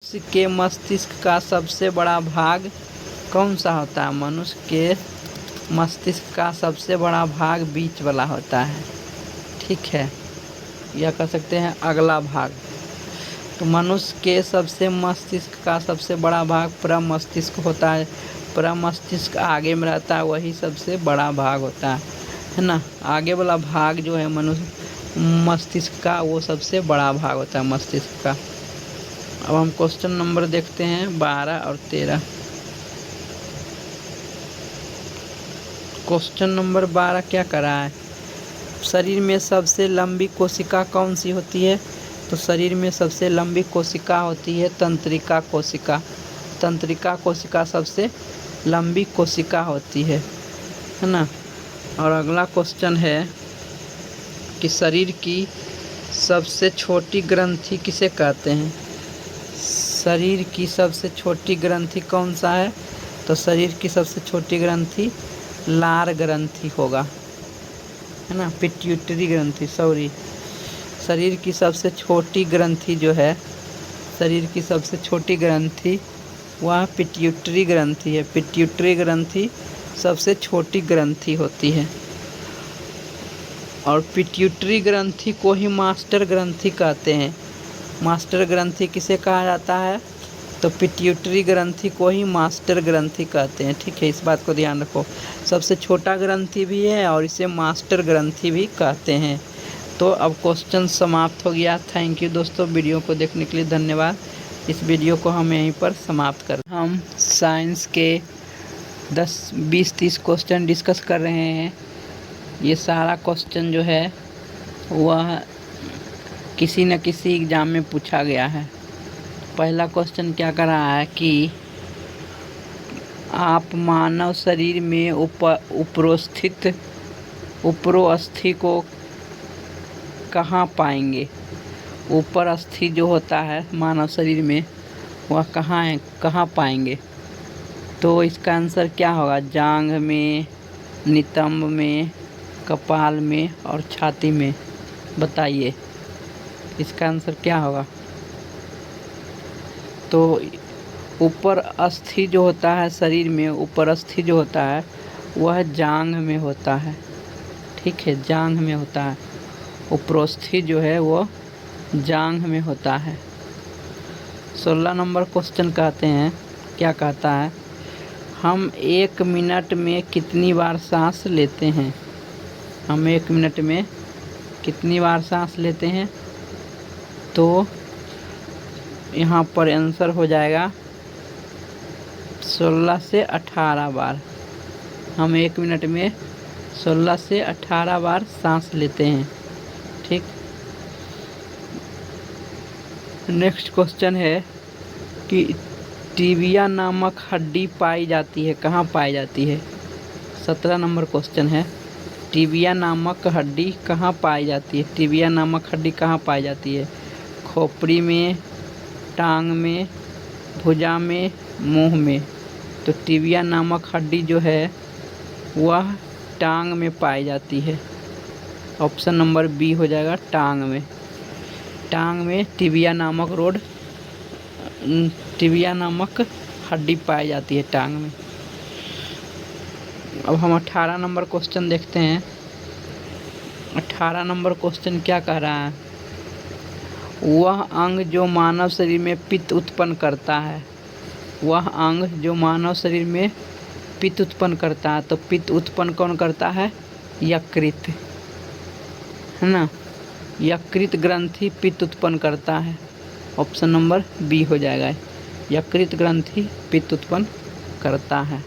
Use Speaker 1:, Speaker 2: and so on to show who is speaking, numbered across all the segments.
Speaker 1: मनुष्य के मस्तिष्क का सबसे बड़ा भाग कौन सा होता है? मनुष्य के मस्तिष्क का सबसे बड़ा भाग बीच वाला होता है। ठीक है, या कह सकते हैं अगला भाग। तो मनुष्य के सबसे मस्तिष्क का सबसे बड़ा भाग प्रमस्तिष्क होता है। प्रमस्तिष्क आगे में रहता है, वही सबसे बड़ा भाग होता है ना। आगे वाला भाग जो है मनुष्य मस्तिष्क का, वो सबसे बड़ा भाग होता है मस्तिष्क का। अब हम क्वेश्चन नंबर देखते हैं 12 और 13। क्वेश्चन नंबर 12 क्या कर रहा है? शरीर में सबसे लंबी कोशिका कौन सी होती है? तो शरीर में सबसे लंबी कोशिका होती है तंत्रिका कोशिका। तंत्रिका कोशिका सबसे लंबी कोशिका होती है ना। और अगला क्वेश्चन है कि शरीर की सबसे छोटी ग्रंथि किसे कहते हैं? शरीर की सबसे छोटी ग्रंथि कौन सा है? तो शरीर की सबसे छोटी ग्रंथि लार ग्रंथि होगा, है ना। पिट्यूटरी ग्रंथि, सॉरी। शरीर की सबसे छोटी ग्रंथि जो है, शरीर की सबसे छोटी ग्रंथि वह पिट्यूटरी ग्रंथि है। पिट्यूटरी ग्रंथि सबसे छोटी ग्रंथि होती है। और पिट्यूटरी ग्रंथि को ही मास्टर ग्रंथि कहते हैं। मास्टर ग्रंथि किसे कहा जाता है? तो पिट्यूटरी ग्रंथि को ही मास्टर ग्रंथि कहते हैं। ठीक है, इस बात को ध्यान रखो। सबसे छोटा ग्रंथि भी है और इसे मास्टर ग्रंथि भी कहते हैं। तो अब क्वेश्चन समाप्त हो गया। थैंक यू दोस्तों, वीडियो को देखने के लिए धन्यवाद। इस वीडियो को हम यहीं पर समाप्त कर, हम साइंस के 10, 20, 30 क्वेश्चन डिस्कस कर रहे हैं। ये सारा क्वेश्चन जो है वह किसी न किसी एग्ज़ाम में पूछा गया है। पहला क्वेश्चन क्या कर रहा है कि आप मानव शरीर में उपरोस्थि को कहाँ पाएंगे? ऊपर अस्थि जो होता है मानव शरीर में, वह कहाँ है, कहाँ पाएंगे? तो इसका आंसर क्या होगा? जांघ में, नितंब में, कपाल में और छाती में। बताइए इसका आंसर क्या होगा? तो ऊपर अस्थि जो होता है शरीर में, ऊपर अस्थि जो होता है वह जांघ में होता है। ठीक है, जांघ में होता है। उपरोस्थि जो है वो जांघ में होता है। 16 नंबर क्वेश्चन कहते हैं, क्या कहता है? हम 1 मिनट में कितनी बार सांस लेते हैं? हम 1 मिनट में कितनी बार सांस लेते हैं? तो यहाँ पर आंसर हो जाएगा 16 से 18 बार। हम 1 मिनट में 16 से 18 बार सांस लेते हैं। ठीक, नेक्स्ट क्वेश्चन है कि टिबिया नामक हड्डी पाई जाती है, कहाँ पाई जाती है? 17 नंबर क्वेश्चन है, टिबिया नामक हड्डी कहाँ पाई जाती है? टिबिया नामक हड्डी कहाँ पाई जाती है? खोपड़ी में, टांग में, भुजा में, मुंह में। तो टिबिया नामक हड्डी जो है वह टांग में पाई जाती है। ऑप्शन नंबर बी हो जाएगा, टांग में। टांग में टिबिया नामक हड्डी पाई जाती है टांग में। अब हम 18 नंबर क्वेश्चन देखते हैं। 18 नंबर क्वेश्चन क्या कह रहा है? वह अंग जो मानव शरीर में पित्त उत्पन्न करता है, वह अंग जो मानव शरीर में पित्त उत्पन्न करता है। तो पित्त उत्पन्न कौन करता है? यकृत, है ना। यकृत ग्रंथि पित्त उत्पन्न करता है। ऑप्शन नंबर बी हो जाएगा, यकृत ग्रंथि पित्त उत्पन्न करता है।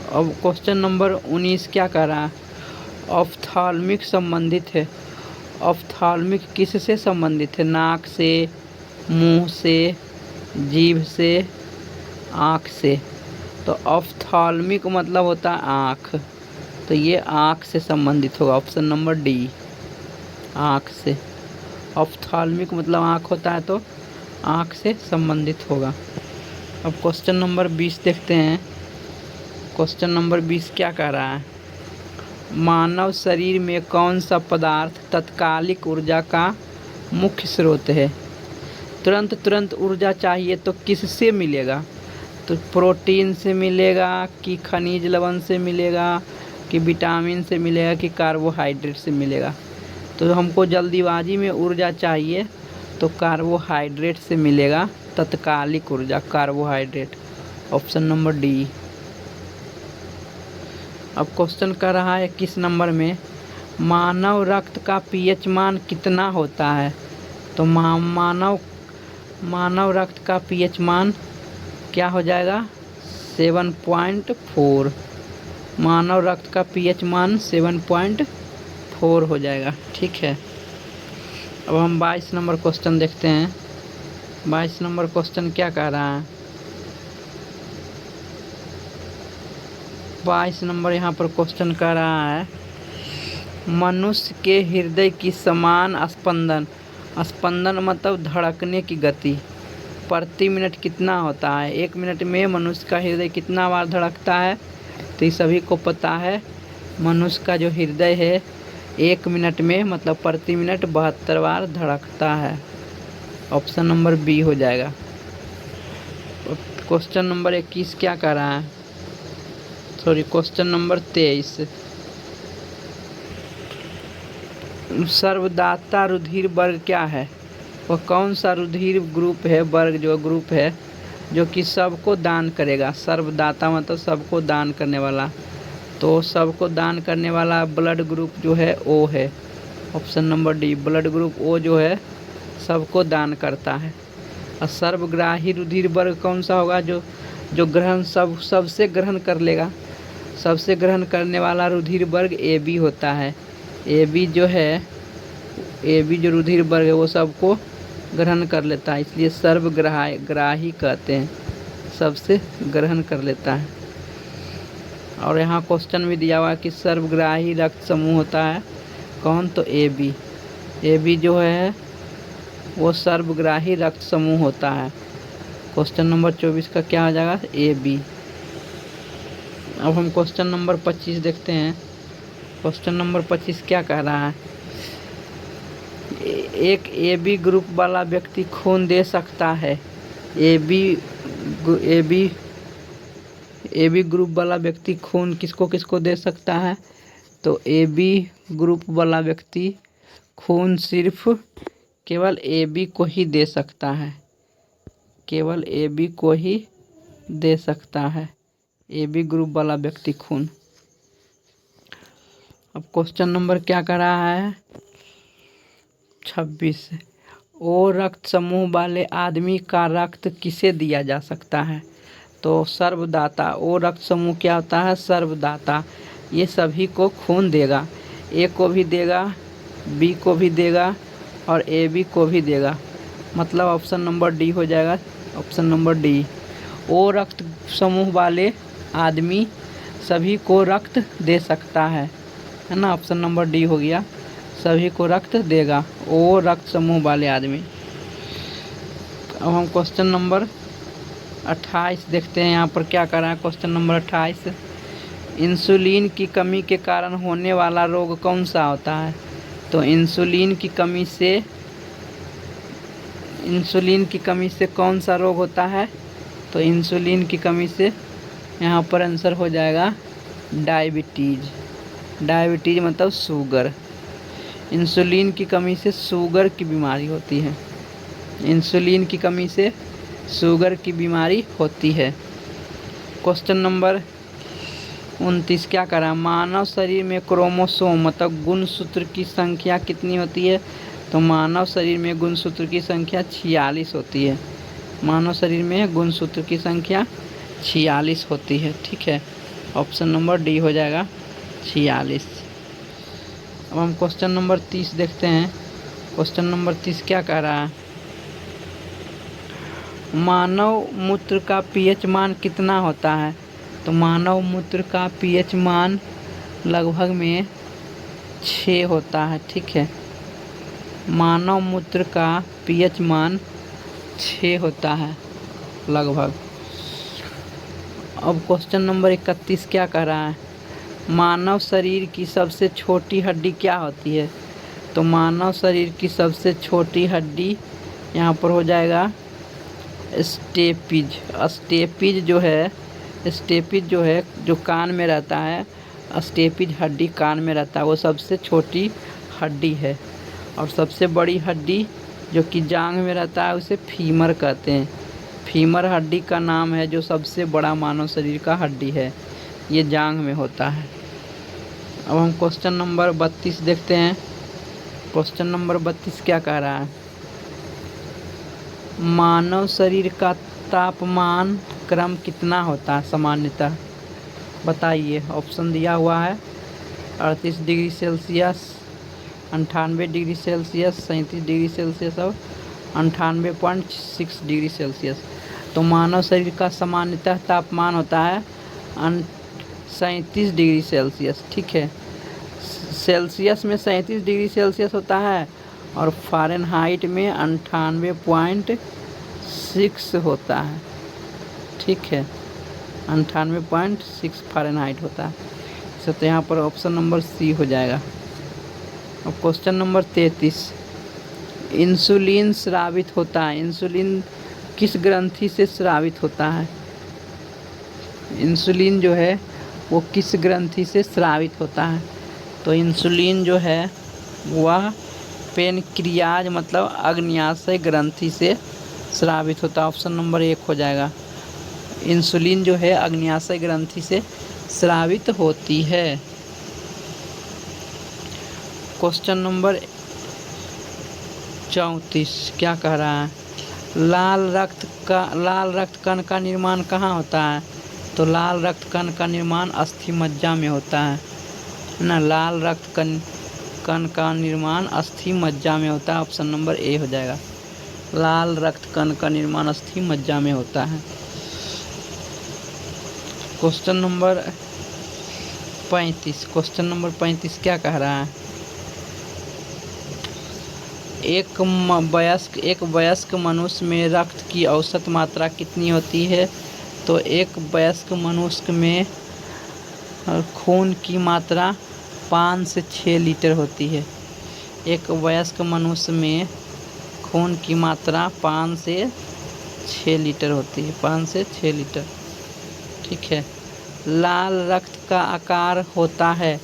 Speaker 1: अब क्वेश्चन नंबर 19 क्या कह रहा है? ऑप्थाल्मिक संबंधित है। ऑप्थाल्मिक किससे संबंधित है? नाक से, मुंह से, जीभ से, आँख से। तो ऑप्थाल्मिक मतलब होता है आँख, तो ये आँख से संबंधित होगा। ऑप्शन नंबर डी, आँख से। ऑप्थाल्मिक मतलब आँख होता है, तो आँख से संबंधित होगा। अब क्वेश्चन नंबर 20 देखते हैं। क्वेश्चन नंबर 20 क्या कह रहा है? मानव शरीर में कौन सा पदार्थ तात्कालिक ऊर्जा का मुख्य स्रोत है? तुरंत तुरंत ऊर्जा चाहिए तो किससे मिलेगा? तो प्रोटीन से मिलेगा कि खनिज लवण से मिलेगा कि विटामिन से मिलेगा कि कार्बोहाइड्रेट से मिलेगा? तो हमको जल्दीबाजी में ऊर्जा चाहिए तो कार्बोहाइड्रेट से मिलेगा, तत्कालिक ऊर्जा कार्बोहाइड्रेट। Option number D. अब क्वेश्चन कर रहा है 21 नंबर में, मानव रक्त का पीएच मान कितना होता है? तो मानव रक्त का पीएच मान क्या हो जाएगा? 7.4। मानव रक्त का पीएच मान 7.4 हो जाएगा। ठीक है। अब हम 22 नंबर क्वेश्चन देखते हैं। 22 नंबर क्वेश्चन क्या कह रहा है? 22 नंबर यहाँ पर क्वेश्चन कर रहा है, मनुष्य के हृदय की समान स्पंदन मतलब धड़कने की गति प्रति मिनट कितना होता है? 1 मिनट में मनुष्य का हृदय कितना बार धड़कता है? तो ये सभी को पता है, मनुष्य का जो हृदय है 1 मिनट में मतलब प्रति मिनट 72 बार धड़कता है। ऑप्शन नंबर बी हो जाएगा। क्वेश्चन नंबर 21 क्या कह रहा है? क्वेश्चन नंबर 23, सर्वदाता रुधिर वर्ग क्या है? वह कौन सा रुधिर ग्रुप है, वर्ग जो ग्रुप है जो कि सबको दान करेगा? सर्वदाता मतलब सबको दान करने वाला, तो सबको दान करने वाला ब्लड ग्रुप जो है ओ है। Option number D, blood group O जो है सबको दान करता है। और सर्वग्राही रुधिर वर्ग कौन सा होगा? जो ग्रहण सबसे ग्रहण कर लेगा, सबसे ग्रहण करने वाला रुधिर वर्ग ए बी होता है। ए बी जो रुधिर वर्ग है वो सबको ग्रहण कर लेता है, इसलिए सर्वग्राही कहते हैं, सबसे ग्रहण कर लेता है। और यहाँ क्वेश्चन भी दिया हुआ है कि सर्वग्राही रक्त समूह होता है कौन? तो ए बी जो है वो सर्वग्राही रक्त समूह होता है। क्वेश्चन नंबर 24 का क्या हो जाएगा? A B. अब हम क्वेश्चन नंबर 25 देखते हैं। क्वेश्चन नंबर 25 क्या कह रहा है? एक ए बी ग्रुप वाला व्यक्ति खून दे सकता है। ए बी ग्रुप वाला व्यक्ति खून किसको दे सकता है? तो ए बी ग्रुप वाला व्यक्ति खून सिर्फ केवल ए बी को ही दे सकता है, केवल ए बी को ही दे सकता है, ए बी ग्रुप वाला व्यक्ति खून। अब क्वेश्चन नंबर क्या कर रहा है? 26, ओ रक्त समूह वाले आदमी का रक्त किसे दिया जा सकता है? तो सर्वदाता। ओ रक्त समूह क्या होता है? सर्वदाता। ये सभी को खून देगा, ए को भी देगा, बी को भी देगा और ए बी को भी देगा, मतलब ऑप्शन नंबर डी हो जाएगा। ऑप्शन नंबर डी, ओ रक्त समूह वाले आदमी सभी को रक्त दे सकता है ना? ऑप्शन नंबर डी हो गया, सभी को रक्त देगा ओ रक्त समूह वाले आदमी। अब हम क्वेश्चन नंबर 28 देखते हैं। यहाँ पर क्या कर रहा है? क्वेश्चन नंबर 28, इंसुलिन की कमी के कारण होने वाला रोग कौन सा होता है? तो इंसुलिन की कमी से कौन सा रोग होता है? तो इंसुलिन की कमी से यहाँ पर आंसर हो जाएगा डायबिटीज मतलब शुगर। इंसुलिन की कमी से शुगर की बीमारी होती है, इंसुलिन की कमी से शुगर की बीमारी होती है। क्वेश्चन नंबर 29 क्या करा? मानव शरीर में क्रोमोसोम मतलब गुणसूत्र की संख्या कितनी होती है? तो मानव शरीर में गुणसूत्र की संख्या 46 होती है। मानव शरीर में गुणसूत्र की संख्या 46 होती है। ठीक है, ऑप्शन नंबर डी हो जाएगा 46। अब हम क्वेश्चन नंबर 30 देखते हैं। क्वेश्चन नंबर 30 क्या कह रहा है? मानव मूत्र का पीएच मान कितना होता है? तो मानव मूत्र का पीएच मान लगभग में 6 होता है। ठीक है, मानव मूत्र का पीएच मान 6 होता है लगभग। अब क्वेश्चन नंबर 31 क्या कह रहा है? मानव शरीर की सबसे छोटी हड्डी क्या होती है? तो मानव शरीर की सबसे छोटी हड्डी यहाँ पर हो जाएगा स्टेपिज। स्टेपिज जो है जो कान में रहता है, स्टेपिज हड्डी कान में रहता है, वो सबसे छोटी हड्डी है। और सबसे बड़ी हड्डी जो कि जांघ में रहता है उसे फीमर कहते हैं। फीमर हड्डी का नाम है जो सबसे बड़ा मानव शरीर का हड्डी है, ये जांघ में होता है। अब हम क्वेश्चन नंबर 32 देखते हैं। क्वेश्चन नंबर 32 क्या कह रहा है? मानव शरीर का तापमान क्रम कितना होता है सामान्यतः? बताइए। ऑप्शन दिया हुआ है 38 degree Celsius, 98 degree Celsius, 37 degree Celsius और 98.6 डिग्री सेल्सियस। तो मानव शरीर का सामान्यतः तापमान होता है 37 डिग्री सेल्सियस। ठीक है, सेल्सियस में 37 डिग्री सेल्सियस होता है और फ़ारेनहाइट में 98.6 होता है। ठीक है, 98.6 फ़ारेनहाइट होता है। तो यहाँ पर ऑप्शन नंबर सी हो जाएगा। अब क्वेश्चन नंबर 33, इंसुलिन स्रावित होता है। इंसुलिन किस ग्रंथि से स्रावित होता है? इंसुलिन जो है वो किस ग्रंथि से स्रावित होता है? तो इंसुलिन जो है वह पेनक्रियाज मतलब अग्न्याशय ग्रंथि से स्रावित होता है। ऑप्शन नंबर 1 हो जाएगा। इंसुलिन जो है अग्न्याशय ग्रंथि से स्रावित होती है। क्वेश्चन नंबर 34 क्या कह रहा है? लाल रक्त कण का निर्माण कहाँ होता है? तो लाल रक्त कण का निर्माण अस्थि मज्जा में होता है ना। लाल रक्त कण का निर्माण अस्थि मज्जा में होता है। ऑप्शन नंबर ए हो जाएगा। लाल रक्त कण का निर्माण अस्थि मज्जा में होता है। क्वेश्चन नंबर 35 क्या कह रहा है? एक वयस्क मनुष्य में रक्त की औसत मात्रा कितनी होती है? तो एक वयस्क मनुष्य में खून की मात्रा 5 से 6 लीटर होती है। एक वयस्क मनुष्य में खून की मात्रा 5 से 6 लीटर होती है। 5 से 6 लीटर। ठीक है। लाल रक्त का आकार होता है।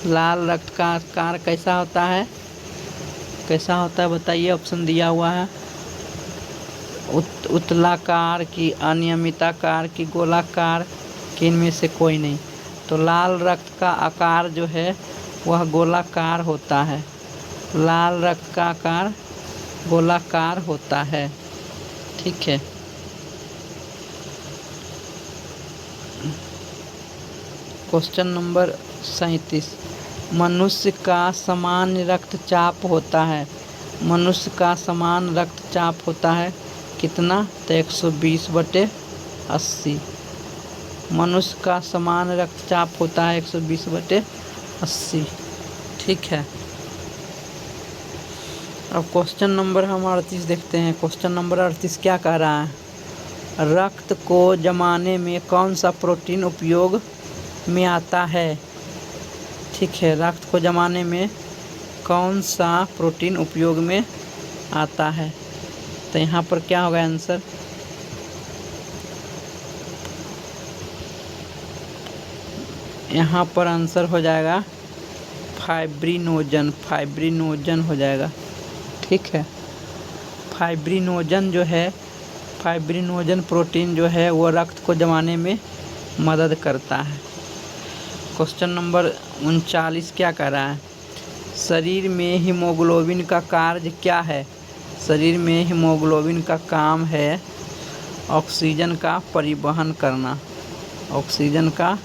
Speaker 1: लाल रक्त का आकार कैसा होता है? कैसा होता है बताइए। ऑप्शन दिया हुआ है उत्तलाकार की, अनियमिताकार की, गोलाकार की, इनमें से कोई नहीं। तो लाल रक्त का आकार जो है वह गोलाकार होता है। लाल रक्त का आकार गोलाकार होता है। ठीक है। क्वेश्चन नंबर 37, मनुष्य का सामान्य रक्तचाप होता है। मनुष्य का समान रक्तचाप होता है कितना? तो 120/80। मनुष्य का समान रक्तचाप होता है 120/80। ठीक है। अब क्वेश्चन नंबर हम 38 देखते हैं। क्वेश्चन नंबर 38 क्या कह रहा है? रक्त को जमाने में कौन सा प्रोटीन उपयोग में आता है? ठीक है, रक्त को जमाने में कौन सा प्रोटीन उपयोग में आता है? तो यहाँ पर क्या होगा आंसर? यहाँ पर आंसर हो जाएगा फाइब्रिनोजन। फाइब्रिनोजन हो जाएगा। ठीक है। फाइब्रिनोजन प्रोटीन जो है वो रक्त को जमाने में मदद करता है। क्वेश्चन नंबर 39 क्या कह रहा है? शरीर में हीमोग्लोबिन का कार्य क्या है? शरीर में हीमोग्लोबिन का काम है ऑक्सीजन का परिवहन करना। ऑक्सीजन का